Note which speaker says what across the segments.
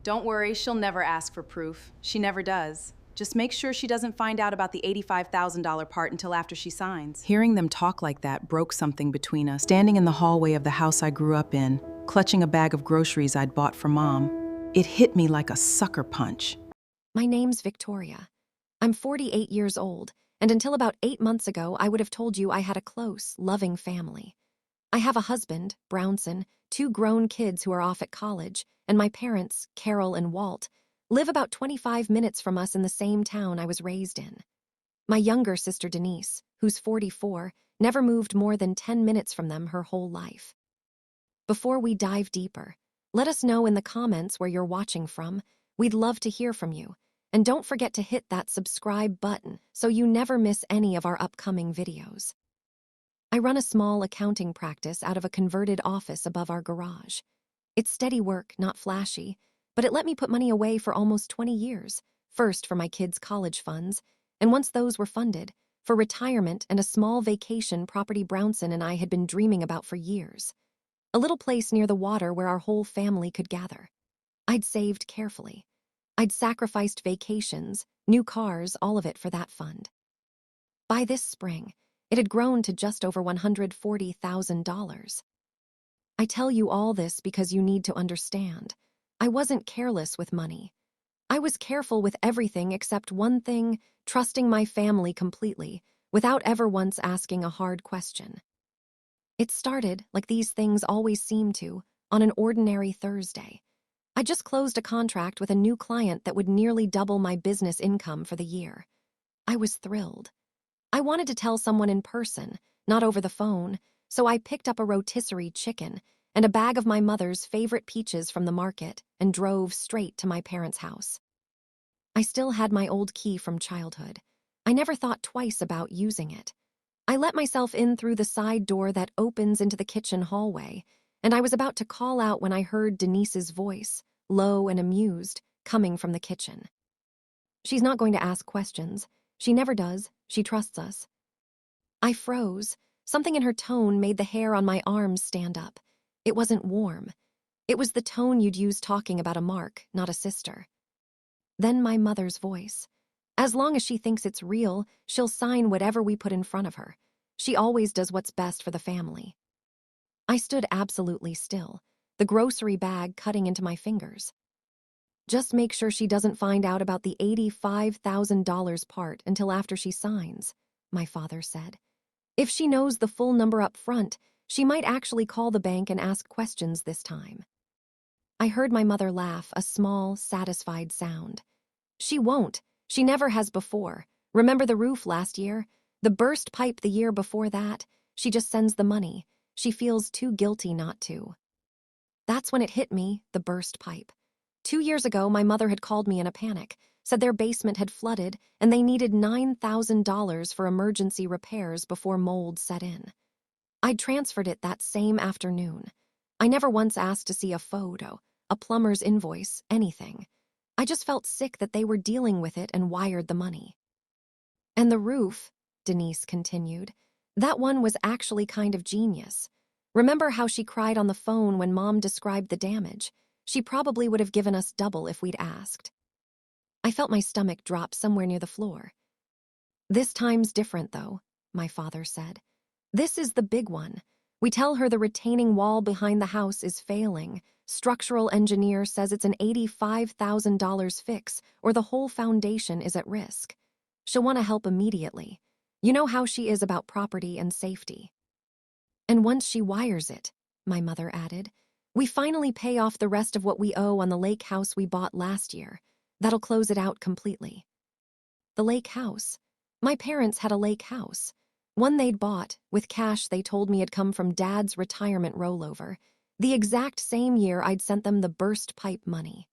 Speaker 1: Don't worry, she'll never ask for proof. She never does. Just make sure she doesn't find out about the $85,000 part until after she signs. Hearing them talk like that broke something between us. Standing in the hallway of the house I grew up in, clutching a bag of groceries I'd bought for Mom, it hit me like a sucker punch.
Speaker 2: My name's Victoria. I'm 48 years old, and until about 8 months ago, I would have told you I had a close, loving family. I have a husband, Brownson, 2 grown kids who are off at college, and my parents, Carol and Walt, live about 25 minutes from us in the same town I was raised in. My younger sister Denise, who's 44, never moved more than 10 minutes from them her whole life. Before we dive deeper, let us know in the comments where you're watching from. We'd love to hear from you. And don't forget to hit that subscribe button so you never miss any of our upcoming videos. I run a small accounting practice out of a converted office above our garage. It's steady work, not flashy, but it let me put money away for almost 20 years, first for my kids' college funds, and once those were funded, for retirement and a small vacation property Brownson and I had been dreaming about for years. A little place near the water where our whole family could gather. I'd saved carefully. I'd sacrificed vacations, new cars, all of it for that fund. By this spring, it had grown to just over $140,000. I tell you all this because you need to understand. I wasn't careless with money. I was careful with everything except one thing, trusting my family completely, without ever once asking a hard question. It started, like these things always seem to, on an ordinary Thursday. I just closed a contract with a new client that would nearly double my business income for the year. I was thrilled. I wanted to tell someone in person, not over the phone, so I picked up a rotisserie chicken and a bag of my mother's favorite peaches from the market and drove straight to my parents' house. I still had my old key from childhood. I never thought twice about using it. I let myself in through the side door that opens into the kitchen hallway, and I was about to call out when I heard Denise's voice, low and amused, coming from the kitchen. She's not going to ask questions. She never does. She trusts us. I froze. Something in her tone made the hair on my arms stand up. It wasn't warm. It was the tone you'd use talking about a Mark, not a sister. Then my mother's voice. As long as she thinks it's real, she'll sign whatever we put in front of her. She always does what's best for the family. I stood absolutely still, the grocery bag cutting into my fingers. Just make sure she doesn't find out about the $85,000 part until after she signs, my father said. If she knows the full number up front, she might actually call the bank and ask questions this time. I heard my mother laugh, a small, satisfied sound. She won't. She never has before. Remember the roof last year? The burst pipe the year before that? She just sends the money. She feels too guilty not to. That's when it hit me, the burst pipe. 2 years ago, my mother had called me in a panic, said their basement had flooded, and they needed $9,000 for emergency repairs before mold set in. I'd transferred it that same afternoon. I never once asked to see a photo, a plumber's invoice, anything. I just felt sick that they were dealing with it and wired the money. And the roof, Denise continued, that one was actually kind of genius. Remember how she cried on the phone when Mom described the damage? She probably would have given us double if we'd asked. I felt my stomach drop somewhere near the floor. This time's different, though, my father said. This is the big one. We tell her the retaining wall behind the house is failing. Structural engineer says it's an $85,000 fix, or the whole foundation is at risk. She'll want to help immediately. You know how she is about property and safety. And once she wires it, my mother added, we finally pay off the rest of what we owe on the lake house we bought last year. That'll close it out completely. The lake house. My parents had a lake house. One they'd bought, with cash they told me had come from Dad's retirement rollover, the exact same year I'd sent them the burst pipe money.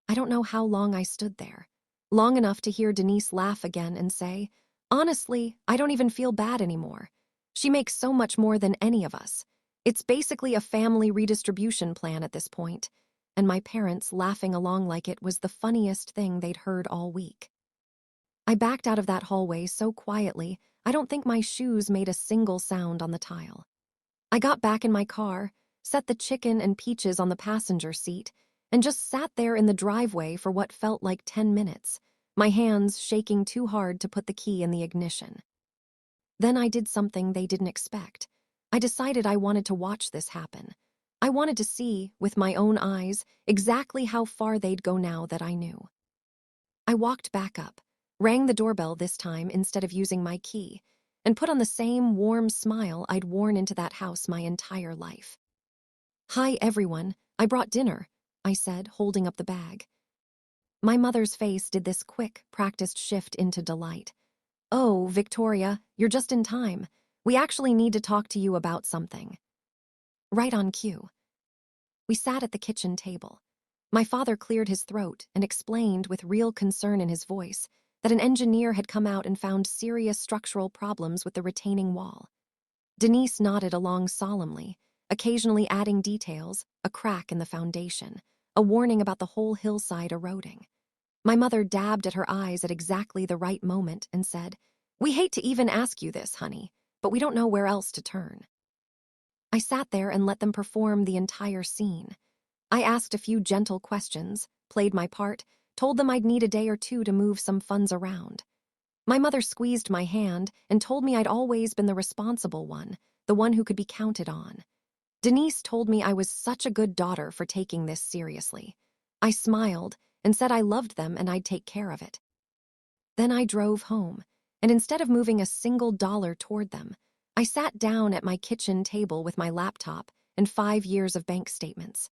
Speaker 2: I don't know how long I stood there. Long enough to hear Denise laugh again and say, honestly, I don't even feel bad anymore. She makes so much more than any of us. It's basically a family redistribution plan at this point, and my parents laughing along like it was the funniest thing they'd heard all week. I backed out of that hallway so quietly, I don't think my shoes made a single sound on the tile. I got back in my car, set the chicken and peaches on the passenger seat, and just sat there in the driveway for what felt like 10 minutes, my hands shaking too hard to put the key in the ignition. Then I did something they didn't expect. I decided I wanted to watch this happen. I wanted to see, with my own eyes, exactly how far they'd go now that I knew. I walked back up, rang the doorbell this time instead of using my key, and put on the same warm smile I'd worn into that house my entire life. "Hi, everyone. I brought dinner," I said, holding up the bag. My mother's face did this quick, practiced shift into delight. "Oh, Victoria, you're just in time. We actually need to talk to you about something." Right on cue. We sat at the kitchen table. My father cleared his throat and explained with real concern in his voice that an engineer had come out and found serious structural problems with the retaining wall. Denise nodded along solemnly, occasionally adding details, a crack in the foundation, a warning about the whole hillside eroding. My mother dabbed at her eyes at exactly the right moment and said, "We hate to even ask you this, honey, but we don't know where else to turn." I sat there and let them perform the entire scene. I asked a few gentle questions, played my part, told them I'd need a day or two to move some funds around. My mother squeezed my hand and told me I'd always been the responsible one, the one who could be counted on. Denise told me I was such a good daughter for taking this seriously. I smiled and said I loved them and I'd take care of it. Then I drove home, and instead of moving a single dollar toward them, I sat down at my kitchen table with my laptop and 5 years of bank statements.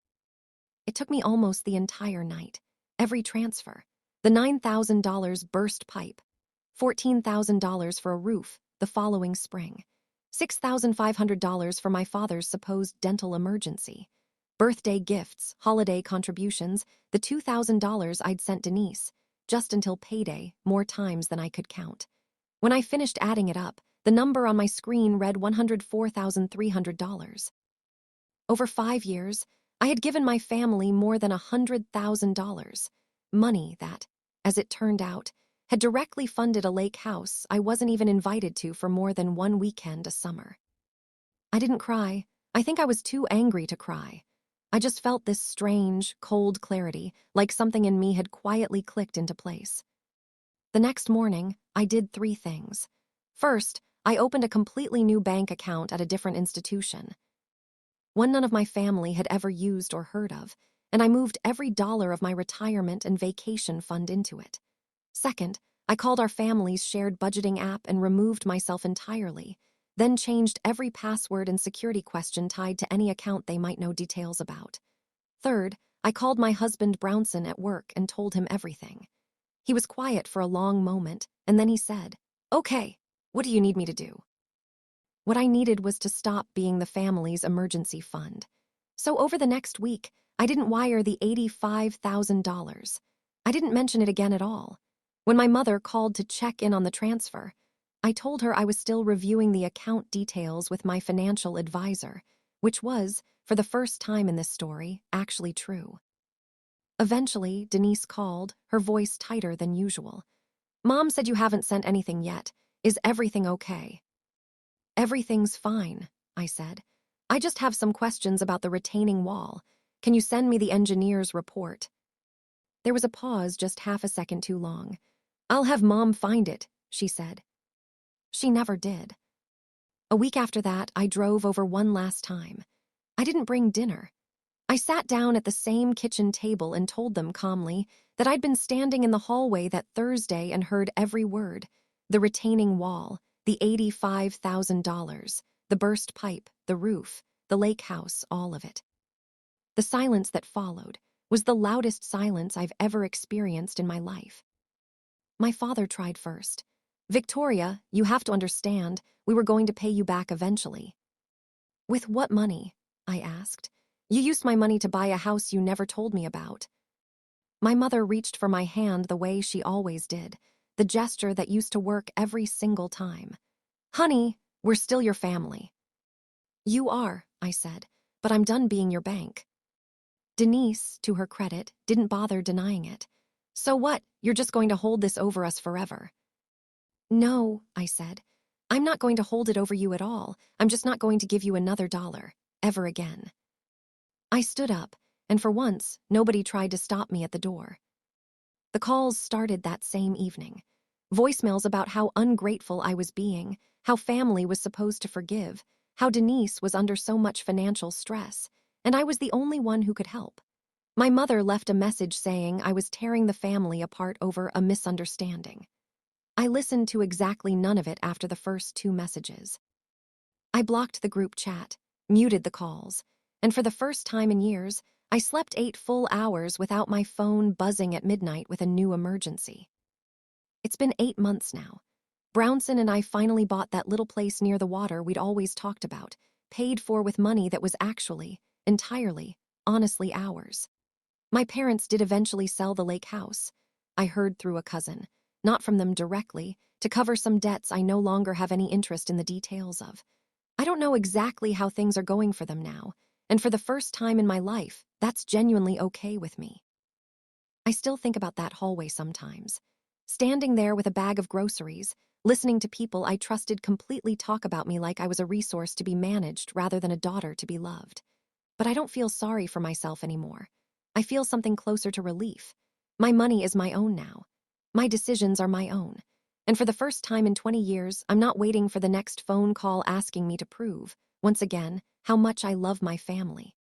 Speaker 2: It took me almost the entire night. Every transfer. The $9,000 burst pipe. $14,000 for a roof the following spring. $6,500 for my father's supposed dental emergency. Birthday gifts, holiday contributions, the $2,000 I'd sent Denise, just until payday, more times than I could count. When I finished adding it up, the number on my screen read $104,300. Over 5 years, I had given my family more than $100,000, money that, as it turned out, had directly funded a lake house I wasn't even invited to for more than one weekend a summer. I didn't cry. I think I was too angry to cry. I just felt this strange, cold clarity, like something in me had quietly clicked into place. The next morning, I did 3 things. First, I opened a completely new bank account at a different institution. One none of my family had ever used or heard of, and I moved every dollar of my retirement and vacation fund into it. Second, I called our family's shared budgeting app and removed myself entirely, then changed every password and security question tied to any account they might know details about. Third, I called my husband Brownson at work and told him everything. He was quiet for a long moment, and then he said, "Okay, what do you need me to do?" What I needed was to stop being the family's emergency fund. So over the next week, I didn't wire the $85,000. I didn't mention it again at all. When my mother called to check in on the transfer, I told her I was still reviewing the account details with my financial advisor, which was, for the first time in this story, actually true. Eventually, Denise called, her voice tighter than usual. "Mom said you haven't sent anything yet. Is everything okay?" "Everything's fine," I said. "I just have some questions about the retaining wall. Can you send me the engineer's report?" There was a pause just half a second too long. "I'll have Mom find it," she said. She never did. A week after that, I drove over one last time. I didn't bring dinner. I sat down at the same kitchen table and told them calmly that I'd been standing in the hallway that Thursday and heard every word. The retaining wall, the $85,000, the burst pipe, the roof, the lake house, all of it. The silence that followed was the loudest silence I've ever experienced in my life. My father tried first. "Victoria, you have to understand, we were going to pay you back eventually." "With what money?" I asked. "You used my money to buy a house you never told me about." My mother reached for my hand the way she always did, the gesture that used to work every single time. "Honey, we're still your family." "You are," I said, "but I'm done being your bank." Denise, to her credit, didn't bother denying it. "So what, you're just going to hold this over us forever?" "No," I said. "I'm not going to hold it over you at all. I'm just not going to give you another dollar, ever again." I stood up, and for once, nobody tried to stop me at the door. The calls started that same evening. Voicemails about how ungrateful I was being, how family was supposed to forgive, how Denise was under so much financial stress, and I was the only one who could help. My mother left a message saying I was tearing the family apart over a misunderstanding. I listened to exactly none of it after the first 2 messages. I blocked the group chat, muted the calls, and for the first time in years, I slept 8 full hours without my phone buzzing at midnight with a new emergency. It's been 8 months now. Brownson and I finally bought that little place near the water we'd always talked about, paid for with money that was actually, entirely, honestly ours. My parents did eventually sell the lake house. I heard through a cousin, not from them directly, to cover some debts I no longer have any interest in the details of. I don't know exactly how things are going for them now, and for the first time in my life, that's genuinely okay with me. I still think about that hallway sometimes. Standing there with a bag of groceries, listening to people I trusted completely talk about me like I was a resource to be managed rather than a daughter to be loved. But I don't feel sorry for myself anymore. I feel something closer to relief. My money is my own now. My decisions are my own. And for the first time in 20 years, I'm not waiting for the next phone call asking me to prove, once again, how much I love my family.